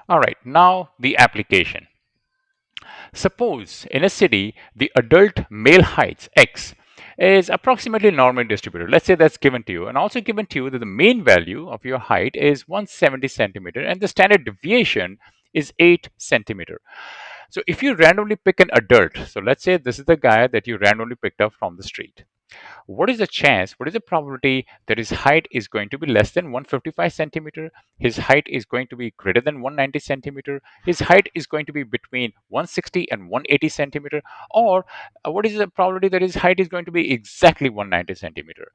All right, now the application. Suppose in a city, the adult male height x is approximately normally distributed. Let's say that's given to you, and also given to you that the mean value of your height is 170 centimeter and the standard deviation is 8 centimeter. So if you randomly pick an adult, so let's say this is the guy that you randomly picked up from the street, what is the chance, what is the probability that his height is going to be less than 155 centimeter, his height is going to be greater than 190 centimeter, his height is going to be between 160 and 180 centimeter, or what is the probability that his height is going to be exactly 190 centimeter?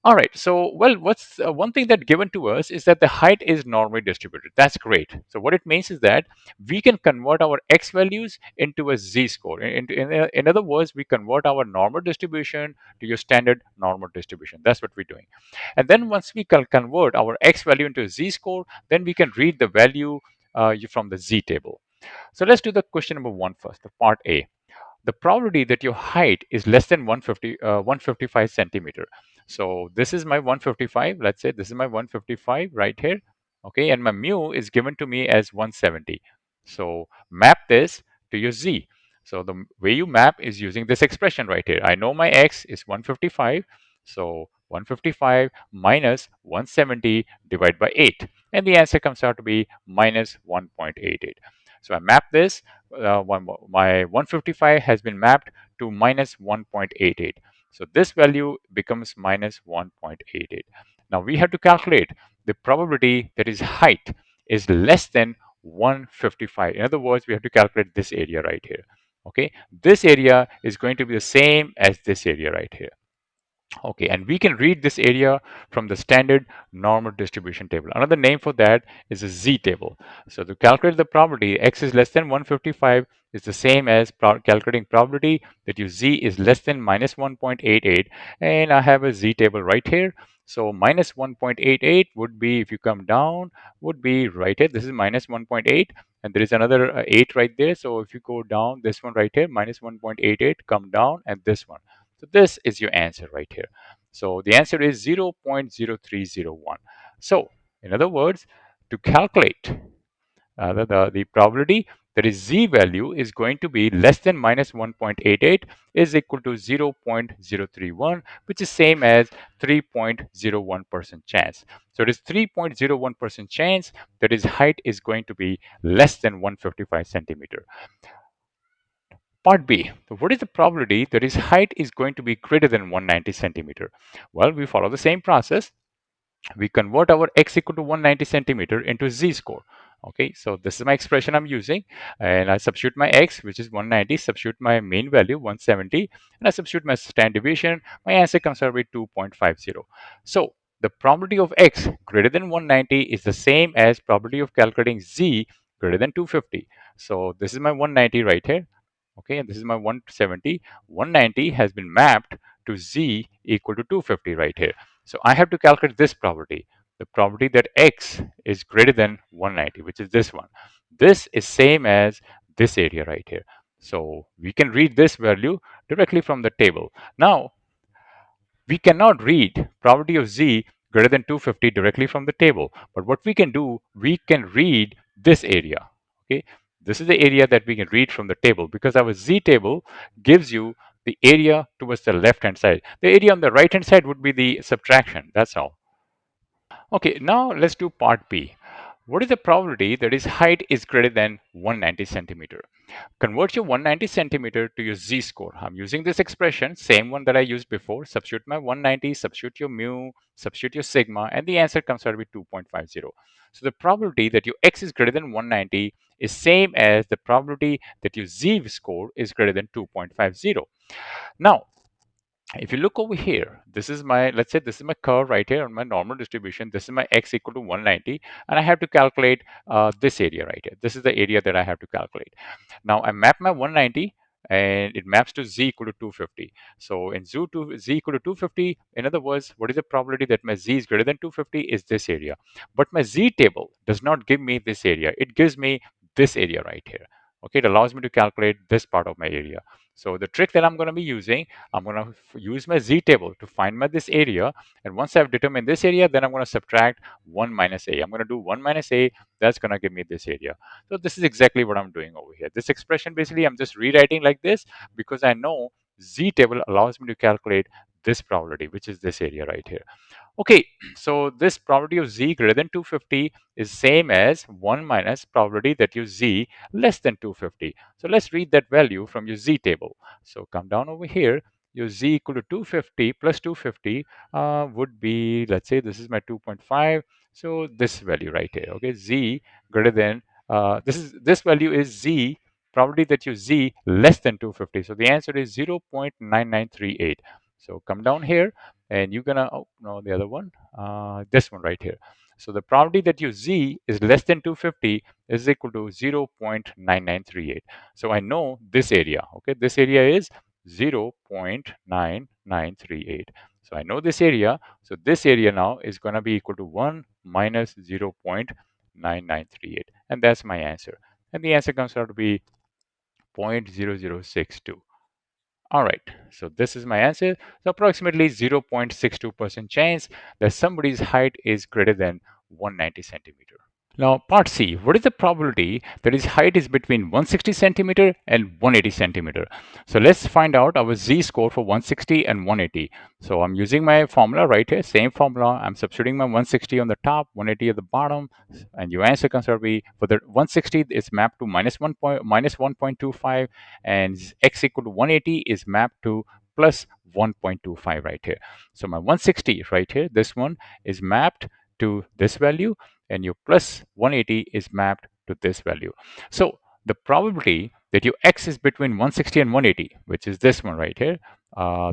All right. So, well, what's one thing that given to us is that the height is normally distributed. That's great. So, what it means is that we can convert our x values into a z-score. In other words, we convert our normal distribution to your standard normal distribution. That's what we're doing. And then once we convert our x value into a z-score, then we can read the value from the z table. So, let's do the question number one first, the part A. The probability that your height is less than 155 centimeter. So this is my 155. Let's say this is my 155 right here. Okay, and my mu is given to me as 170. So map this to your z. So the way you map is using this expression right here. I know my x is 155. So 155 minus 170 divided by 8. And the answer comes out to be minus 1.88. So I map this my 155 has been mapped to minus 1.88. So this value becomes minus 1.88. Now we have to calculate the probability that his height is less than 155. In other words, we have to calculate this area right here. Okay, this area is going to be the same as this area right here. Okay, and we can read this area from the standard normal distribution table. Another name for that is a z table. So to calculate the probability x is less than 155 is the same as calculating probability that your z is less than minus 1.88, and I have a z table right here. So minus 1.88 would be, if you come down, would be right here. This is minus 1.8 and there is another 8 right there. So if you go down, this one right here, minus 1.88, come down, and this one. So this is your answer right here. So the answer is 0.0301. So in other words, to calculate the probability that is z value is going to be less than minus 1.88 is equal to 0.031, which is same as 3.01% chance. So it is 3.01% chance that his height is going to be less than 155 centimeter. Part B, so what is the probability that his height is going to be greater than 190 centimeter? Well, we follow the same process. We convert our x equal to 190 centimeter into z-score. Okay, so this is my expression I'm using, and I substitute my x, which is 190, substitute my mean value 170, and I substitute my standard deviation. My answer comes out with 2.50. So the probability of x greater than 190 is the same as probability of calculating z greater than 250. So this is my 190 right here. Okay, and this is my 170. 190 has been mapped to z equal to 250 right here. So I have to calculate this probability, the probability that x is greater than 190, which is this one. This is same as this area right here. So we can read this value directly from the table. Now, we cannot read probability of z greater than 250 directly from the table. But what we can do, we can read this area. Okay, this is the area that we can read from the table because our z table gives you the area towards the left hand side. The area on the right hand side would be the subtraction. That's all. Okay, now let's do part B. What is the probability that his height is greater than 190 centimeter? Convert your 190 centimeter to your z-score. I'm using this expression, same one that I used before. Substitute my 190, substitute your mu, substitute your sigma, and the answer comes out to be 2.50. So the probability that your x is greater than 190 is same as the probability that your z-score is greater than 2.50. Now, if you look over here, this is my, let's say this is my curve right here on my normal distribution. This is my x equal to 190, and I have to calculate this area right here. This is the area that I have to calculate. Now I map my 190 and it maps to z equal to 250. So in z equal to 250, in other words, what is the probability that my z is greater than 250 is this area. But my z table does not give me this area. It gives me this area right here. Okay, it allows me to calculate this part of my area. So the trick that I'm going to be using, I'm going to use my z table to find my this area. And once I've determined this area, then I'm going to subtract 1 minus a. I'm going to do 1 minus a. That's going to give me this area. So this is exactly what I'm doing over here. This expression, basically, I'm just rewriting like this because I know z table allows me to calculate this probability, which is this area right here. Okay, so this probability of z greater than 250 is same as 1 minus probability that your z less than 250. So let's read that value from your z table. So come down over here, your z equal to 250 plus 250 would be, let's say this is my 2.5. So this value right here, okay, z greater than, this value is z, probability that your z less than 250. So the answer is 0.9938. So come down here and you're gonna, oh no, the other one, this one right here. So the probability that your z is less than 250 is equal to 0.9938. So I know this area, okay, this area is 0.9938. So I know this area. So this area now is going to be equal to 1 minus 0.9938. And that's my answer. And the answer comes out to be 0.0062. All right, so this is my answer. So approximately 0.62% chance that somebody's height is greater than 190 centimeter. Now, part C, what is the probability that his height is between 160 centimeter and 180 centimeter? So let's find out our z-score for 160 and 180. So I'm using my formula right here, same formula. I'm substituting my 160 on the top, 180 at the bottom, and your answer comes out to be, for the 160 is mapped to minus 1.25, and x equal to 180 is mapped to plus 1.25 right here. So my 160 right here, this one is mapped to this value, and your plus 180 is mapped to this value. So the probability that your x is between 160 and 180, which is this one right here,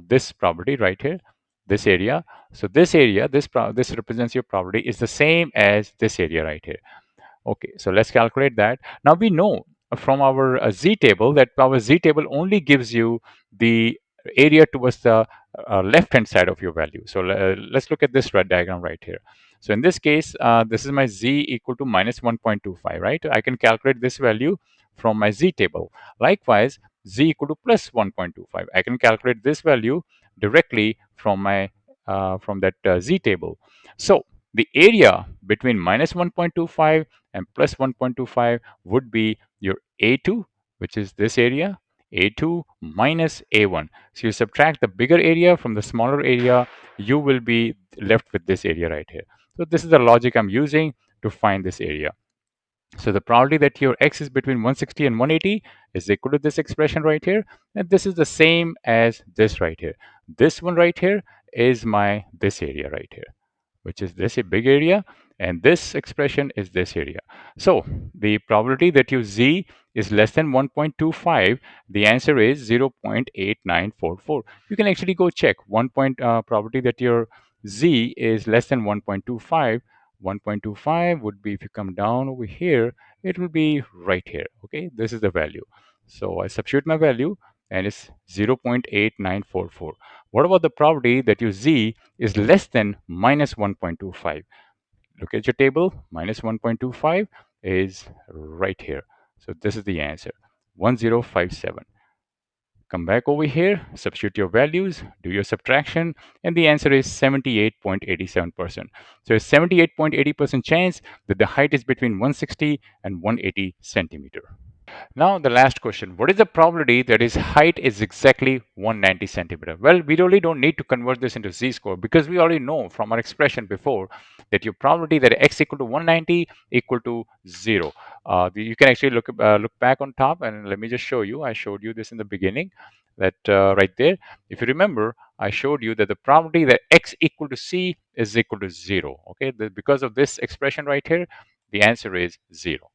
this probability right here, this area. So this area, this represents your probability, is the same as this area right here. Okay, so let's calculate that. Now we know from our z table that our z table only gives you the area towards the left hand side of your value. So let's look at this red diagram right here. So in this case, this is my z equal to minus 1.25, right? I can calculate this value from my z table. Likewise, z equal to plus 1.25. I can calculate this value directly from my from that z table. So the area between minus 1.25 and plus 1.25 would be your A2, which is this area, A2 minus A1. So you subtract the bigger area from the smaller area, you will be left with this area right here. So this is the logic I'm using to find this area. So the probability that your x is between 160 and 180 is equal to this expression right here. And this is the same as this right here. This one right here is my this area right here, which is this a big area, and this expression is this area. So the probability that your z is less than 1.25, the answer is 0.8944. You can actually go check probability that your z is less than 1.25. 1.25 would be, if you come down over here, it will be right here. Okay, this is the value. So I substitute my value and it's 0.8944. What about the probability that your z is less than minus 1.25? Look at your table. Minus 1.25 is right here. So this is the answer, 1057. Come back over here, substitute your values, do your subtraction, and the answer is 78.87%. So it's 78.80% chance that the height is between 160 and 180 centimeter. Now the last question, what is the probability that his height is exactly 190 centimeter? Well, we really don't need to convert this into z-score because we already know from our expression before that your probability that x equal to 190 equal to 0. You can actually look back on top, and let me just show you. I showed you this in the beginning, that right there. If you remember, I showed you that the probability that x equal to c is equal to 0. Okay, because of this expression right here, the answer is 0.